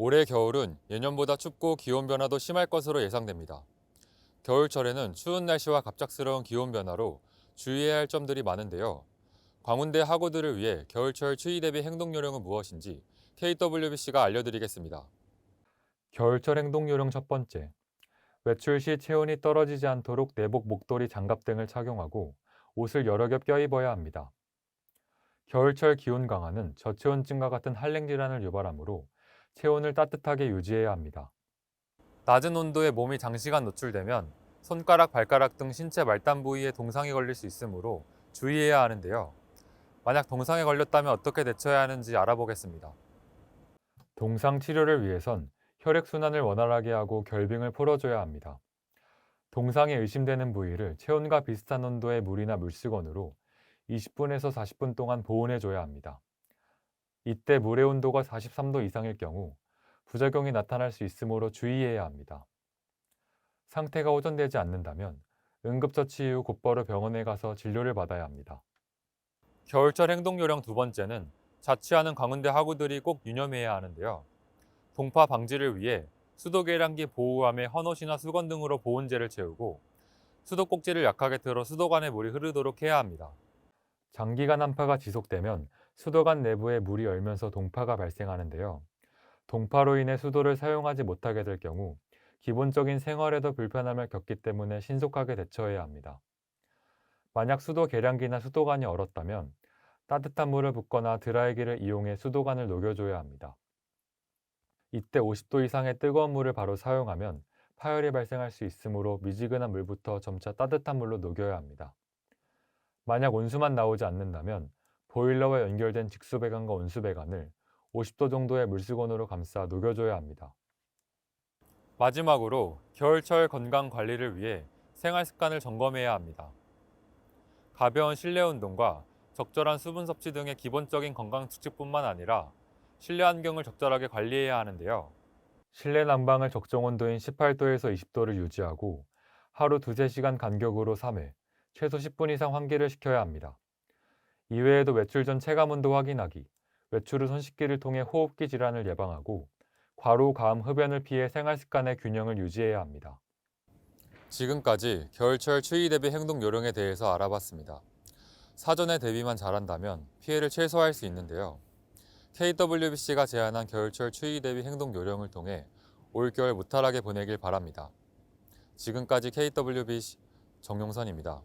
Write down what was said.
올해 겨울은 예년보다 춥고 기온 변화도 심할 것으로 예상됩니다. 겨울철에는 추운 날씨와 갑작스러운 기온 변화로 주의해야 할 점들이 많은데요. 광운대 학우들을 위해 겨울철 추위 대비 행동 요령은 무엇인지 KWBC가 알려드리겠습니다. 겨울철 행동 요령 첫 번째, 외출 시 체온이 떨어지지 않도록 내복, 목도리, 장갑 등을 착용하고 옷을 여러 겹 껴입어야 합니다. 겨울철 기온 강화는 저체온증과 같은 한랭 질환을 유발하므로 체온을 따뜻하게 유지해야 합니다. 낮은 온도에 몸이 장시간 노출되면 손가락, 발가락 등 신체 말단 부위에 동상이 걸릴 수 있으므로 주의해야 하는데요. 만약 동상에 걸렸다면 어떻게 대처해야 하는지 알아보겠습니다. 동상 치료를 위해선 혈액순환을 원활하게 하고 결빙을 풀어줘야 합니다. 동상에 의심되는 부위를 체온과 비슷한 온도의 물이나 물수건으로 20분에서 40분 동안 보온해줘야 합니다. 이때 물의 온도가 43도 이상일 경우 부작용이 나타날 수 있으므로 주의해야 합니다. 상태가 호전되지 않는다면 응급처치 이후 곧바로 병원에 가서 진료를 받아야 합니다. 겨울철 행동 요령 두 번째는 자취하는 광운대 학우들이 꼭 유념해야 하는데요. 동파 방지를 위해 수도계량기 보호함에 헌옷이나 수건 등으로 보온재를 채우고 수도꼭지를 약하게 틀어 수도관에 물이 흐르도록 해야 합니다. 장기간 한파가 지속되면 수도관 내부에 물이 얼면서 동파가 발생하는데요. 동파로 인해 수도를 사용하지 못하게 될 경우 기본적인 생활에도 불편함을 겪기 때문에 신속하게 대처해야 합니다. 만약 수도 계량기나 수도관이 얼었다면 따뜻한 물을 붓거나 드라이기를 이용해 수도관을 녹여줘야 합니다. 이때 50도 이상의 뜨거운 물을 바로 사용하면 파열이 발생할 수 있으므로 미지근한 물부터 점차 따뜻한 물로 녹여야 합니다. 만약 온수만 나오지 않는다면 보일러와 연결된 직수배관과 온수배관을 50도 정도의 물수건으로 감싸 녹여줘야 합니다. 마지막으로 겨울철 건강 관리를 위해 생활 습관을 점검해야 합니다. 가벼운 실내 운동과 적절한 수분 섭취 등의 기본적인 건강 수칙뿐만 아니라 실내 환경을 적절하게 관리해야 하는데요. 실내 난방을 적정 온도인 18도에서 20도를 유지하고 하루 2~3시간 간격으로 3회, 최소 10분 이상 환기를 시켜야 합니다. 이외에도 외출 전 체감 온도 확인하기, 외출 후 손 씻기를 통해 호흡기 질환을 예방하고 과로, 가음, 흡연을 피해 생활 습관의 균형을 유지해야 합니다. 지금까지 겨울철 추위 대비 행동 요령에 대해서 알아봤습니다. 사전에 대비만 잘한다면 피해를 최소화할 수 있는데요. KWBC가 제안한 겨울철 추위 대비 행동 요령을 통해 올겨울 무탈하게 보내길 바랍니다. 지금까지 KWBC 정용선입니다.